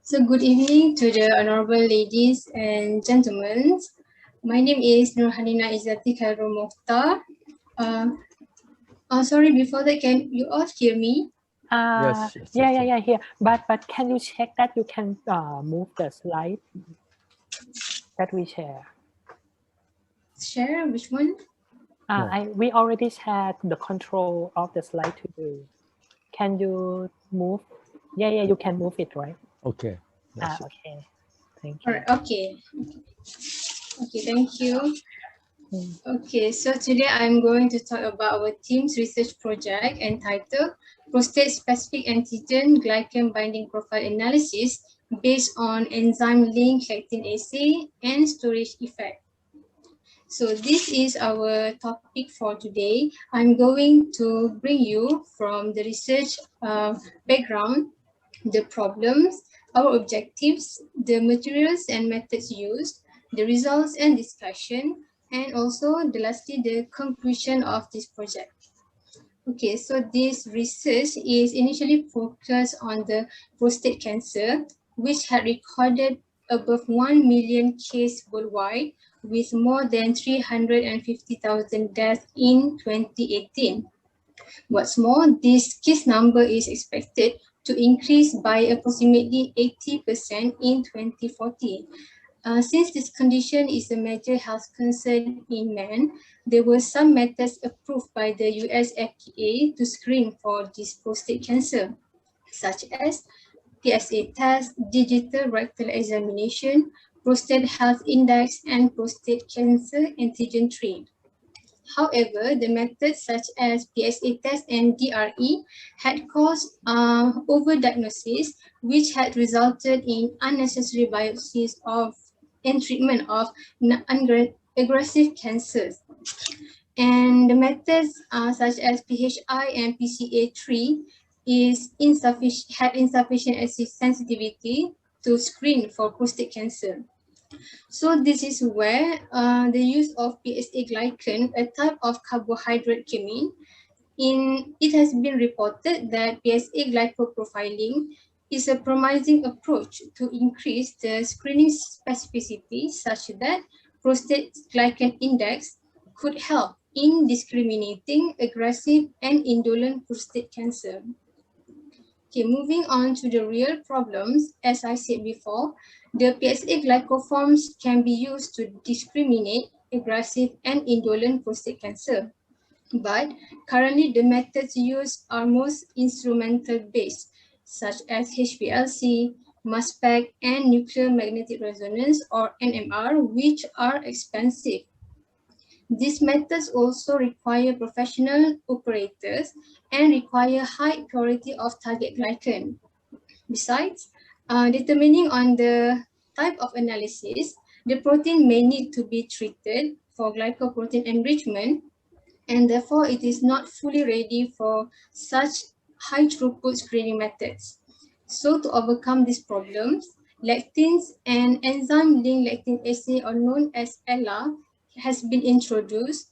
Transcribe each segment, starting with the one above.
So good evening to the honorable ladies and gentlemen. My name is Hanina Izzati Khairol Mokhtar. Sorry, before that, can you all hear me? Yes. Yeah, here. But can you check that you can move the slide that we share? Share which one? We already shared the control of the slide to you. Can you move? Yeah, you can move it, right? Okay. Okay. Thank you. All right, okay, thank you. Okay, so today I'm going to talk about our team's research project entitled Prostate Specific Antigen Glycan Binding Profile Analysis based on Enzyme-Linked Lectin Assay and Storage Effect. So this is our topic for today. I'm going to bring you from the research background, the problems, our objectives, the materials and methods used, the results and discussion, and also lastly, the conclusion of this project. Okay, so this research is initially focused on the prostate cancer, which had recorded above 1 million cases worldwide with more than 350,000 deaths in 2018. What's more, this case number is expected to increase by approximately 80% in 2040. Since this condition is a major health concern in men, there were some methods approved by the US FDA to screen for this prostate cancer, such as PSA test, digital rectal examination, prostate health index, and prostate cancer antigen 3. However, the methods such as PSA test and DRE had caused overdiagnosis, which had resulted in unnecessary biopsies and treatment of aggressive cancers. And the methods such as PHI and PCA3 had insufficient sensitivity to screen for prostate cancer. So this is where the use of PSA glycan, a type of carbohydrate, came in. It has been reported that PSA glycoprofiling is a promising approach to increase the screening specificity such that prostate glycan index could help in discriminating aggressive and indolent prostate cancer. Okay, moving on to the real problems, as I said before, the PSA glycoforms can be used to discriminate aggressive and indolent prostate cancer. But currently the methods used are most instrumental based, such as HPLC, mass spec, and nuclear magnetic resonance or NMR, which are expensive. These methods also require professional operators and require high purity of target glycan. Besides, determining on the type of analysis, the protein may need to be treated for glycoprotein enrichment, and therefore it is not fully ready for such high throughput screening methods. So to overcome these problems, lectins and enzyme-linked lectin assay, or known as ELA, has been introduced.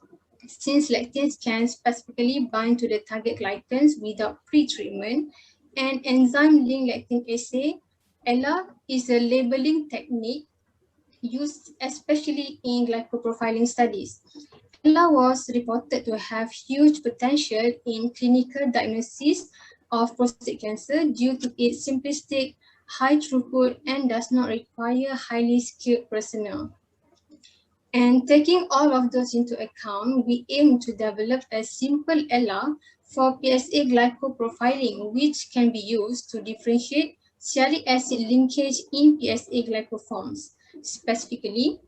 Since lectins can specifically bind to the target glycans without pre-treatment, and enzyme-linked lectin assay, ELA, is a labeling technique used especially in glycoprofiling studies. ELA was reported to have huge potential in clinical diagnosis of prostate cancer due to its simplistic, high throughput, and does not require highly skilled personnel. And taking all of those into account, we aim to develop a simple ELA for PSA glycoprofiling, which can be used to differentiate sialic acid linkage in PSA glycoforms. Specifically,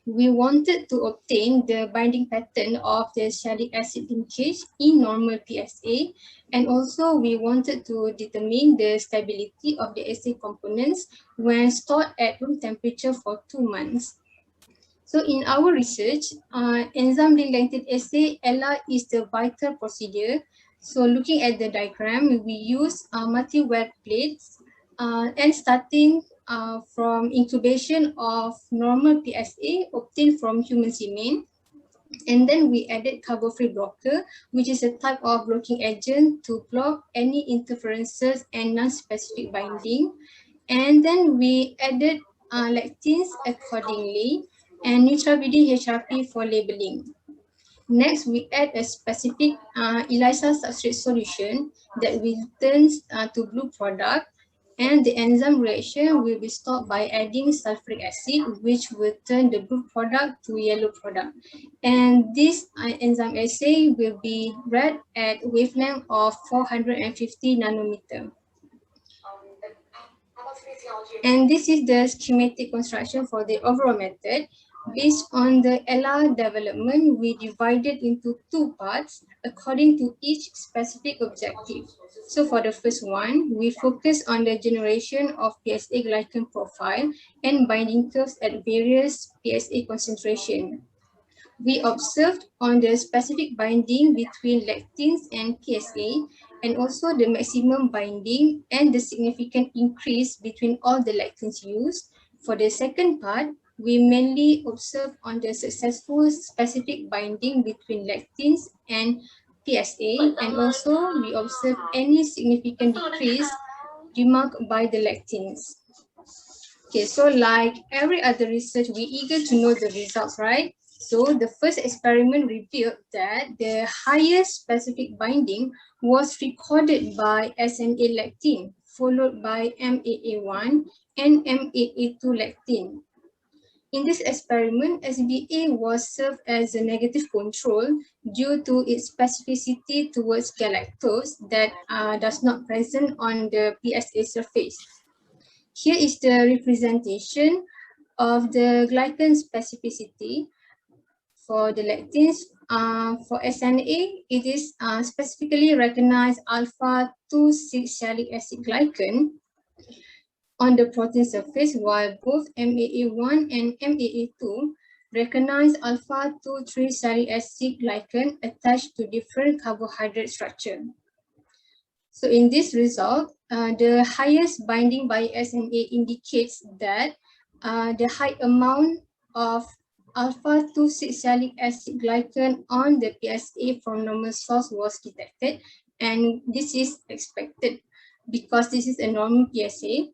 we wanted to obtain the binding pattern of the sialic acid linkage in normal PSA, and also we wanted to determine the stability of the assay components when stored at room temperature for 2 months. So in our research, enzyme-linked assay, ELA, is the vital procedure. So looking at the diagram, we use multi-well plates and starting from incubation of normal PSA obtained from human semen. And then we added carbo-free blocker, which is a type of blocking agent to block any interferences and non-specific binding. And then we added lectins accordingly and neutral-BD HRP for labeling. Next, we add a specific ELISA substrate solution that will turn to blue product, and the enzyme reaction will be stopped by adding sulfuric acid, which will turn the blue product to yellow product. And this enzyme assay will be read at wavelength of 450 nanometer. And this is the schematic construction for the overall method. Based on the LR development, we divided into two parts according to each specific objective. So for the first one, we focus on the generation of PSA glycan profile and binding curves at various PSA concentration. We observed on the specific binding between lectins and PSA, and also the maximum binding and the significant increase between all the lectins used. For the second part, we mainly observed on the successful specific binding between lectins and PSA, and also we observed any significant decrease remarked by the lectins. Okay, so like every other research, we eager to know the results, right? So the first experiment revealed that the highest specific binding was recorded by SNA lectin, followed by MAA1 and MAA2 lectin. In this experiment, SBA was served as a negative control due to its specificity towards galactose that does not present on the PSA surface. Here is the representation of the glycan specificity for the lectins. For SNA, it is specifically recognized alpha-2,6-sialic acid glycan on the protein surface, while both MAA1 and MAA2 recognize alpha-2,3-sialic acid glycan attached to different carbohydrate structure. So in this result, the highest binding by SNA indicates that the high amount of alpha-2,6-sialic acid glycan on the PSA from normal source was detected, and this is expected because this is a normal PSA.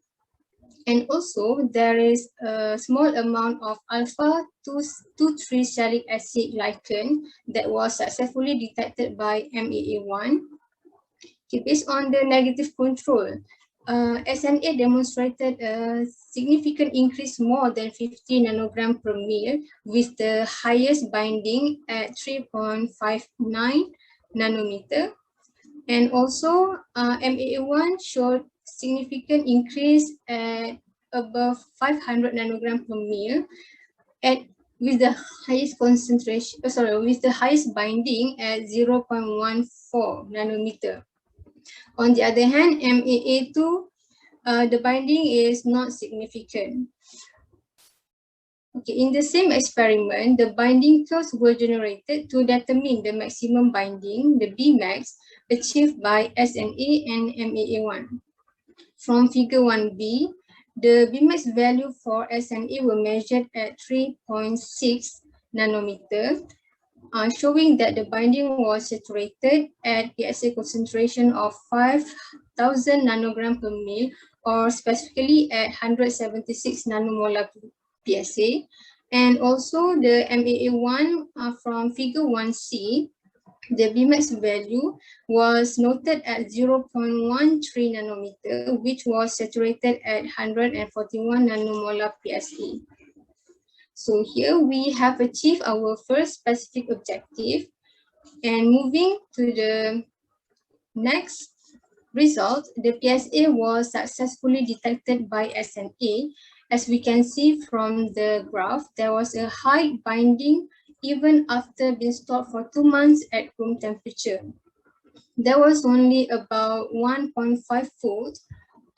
And also there is a small amount of alpha-2,3-sialic acid glycan that was successfully detected by MAA1. Okay, based on the negative control, SNA demonstrated a significant increase more than 50 nanogram per ml with the highest binding at 3.59 nanometer. And also MAA1 showed significant increase at above 500 nanogram per ml with the highest concentration, with the highest binding at 0.14 nanometer. On the other hand, MAA2, the binding is not significant. Okay, in the same experiment, the binding curves were generated to determine the maximum binding, the Bmax, achieved by SNA and MAA1. From figure 1b, the Bmax value for SNA were measured at 3.6 nanometer, showing that the binding was saturated at PSA concentration of 5,000 nanogram per ml, or specifically at 176 nanomolar PSA. And also the MAA1 from figure 1c, the Bmax value was noted at 0.13 nanometer, which was saturated at 141 nanomolar PSA. So here we have achieved our first specific objective. And moving to the next result, the PSA was successfully detected by SNA. As we can see from the graph, there was a high binding even after being stored for 2 months at room temperature. There was only about 1.5 fold,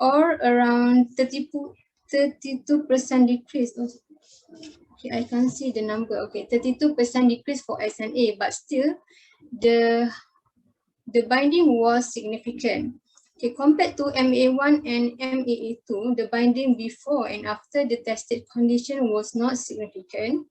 or around 32% decrease. Okay, I can see the number. Okay, 32% decrease for SNA, but still the binding was significant. Okay, compared to MA1 and MAA2, the binding before and after the tested condition was not significant.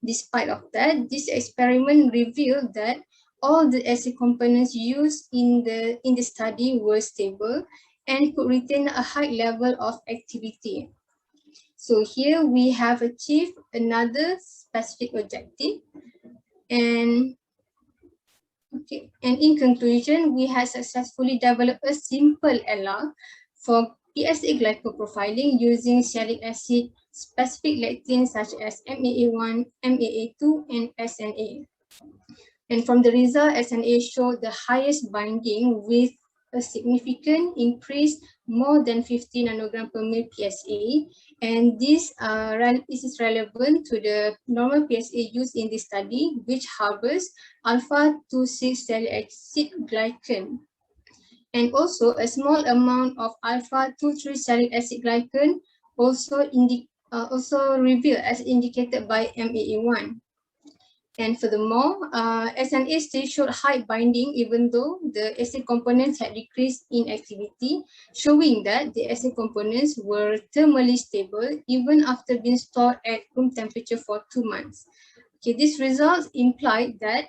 Despite of that, this experiment revealed that all the assay components used in the study were stable, and could retain a high level of activity. So here we have achieved another specific objective. And in conclusion, we have successfully developed a simple LR for PSA glycoprofiling using salicylic acid specific lectins such as MAA1, MAA2, and SNA. And from the result, SNA showed the highest binding with a significant increase more than 50 nanogram per ml PSA. And this is relevant to the normal PSA used in this study, which harbors alpha-2,6 salicylic acid glycan. And also a small amount of alpha-2,3 salicylic acid glycan also revealed as indicated by MAA1. And furthermore, SNA still showed high binding even though the assay components had decreased in activity, showing that the assay components were thermally stable even after being stored at room temperature for 2 months. Okay, these results imply that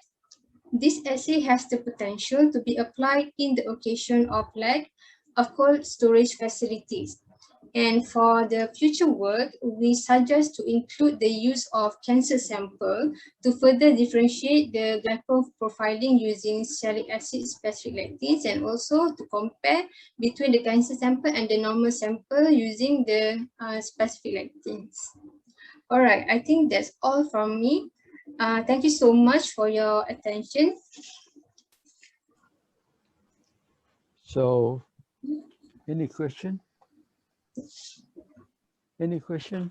this assay has the potential to be applied in the occasion of lack of cold storage facilities. And for the future work, we suggest to include the use of cancer sample to further differentiate the glycoprofiling using salicylic acid specific lectins, and also to compare between the cancer sample and the normal sample using the specific lectins. All right, I think that's all from me. Thank you so much for your attention. So, any question? Any question?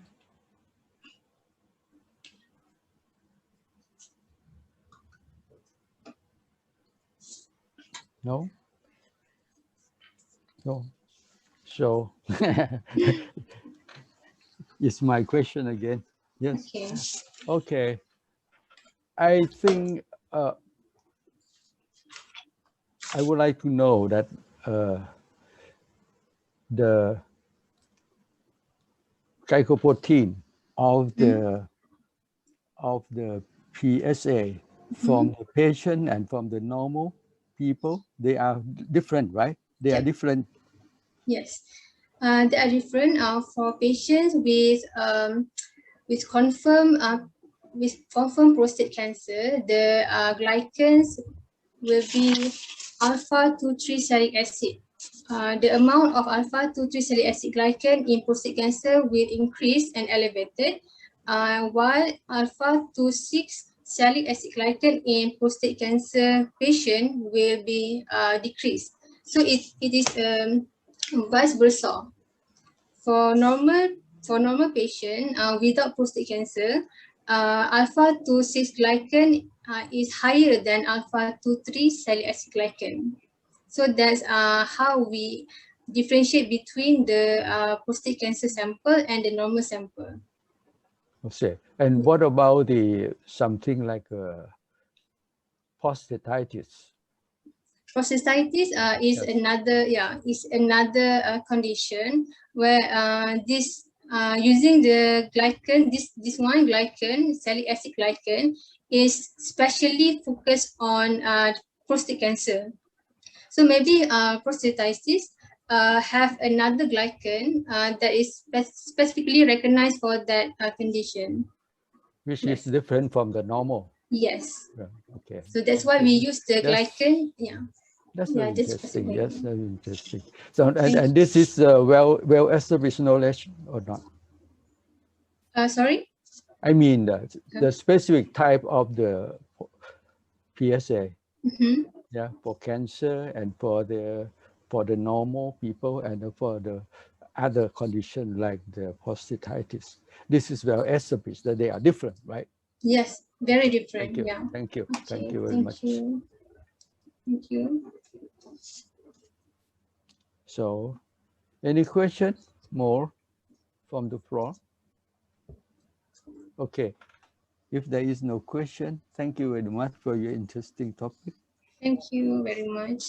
No? No. So, it's my question again. Yes. Okay. Okay. I think I would like to know that the glycoprotein of the PSA from the patient and from the normal people, they are different, right? They are different. Yes, they are different for patients with confirmed prostate cancer. The glycans will be alpha-2,3 salicylic acid. The amount of alpha-2,3 salicylic acid glycan in prostate cancer will increase and elevated, while alpha-2,6 salicylic acid glycan in prostate cancer patient will be decreased. So it is vice versa. For normal patient without prostate cancer, alpha-2,6 glycan is higher than alpha-2,3 salicylic acid glycan. So that's how we differentiate between the prostate cancer sample and the normal sample. Okay. And what about the something like prostatitis? Prostatitis is another condition where using the glycan, this one glycan, salicylic acid glycan, is specially focused on prostate cancer. So maybe prostatitis have another glycan that is specifically recognized for that condition. Which is different from the normal. Yes. Yeah, okay. So that's why we use the glycan. Yeah. That's very interesting. Yes, very interesting. So and this is well established knowledge or not? Sorry? I mean the specific type of the PSA. Yeah, for cancer and for the normal people and for the other condition like the prostatitis. This is well established that they are different, right? Yes, very different. Thank you. Yeah. Thank you. Okay, thank you very much. Thank you. So, any question more from the floor? Okay. If there is no question, thank you very much for your interesting topic. Thank you very much.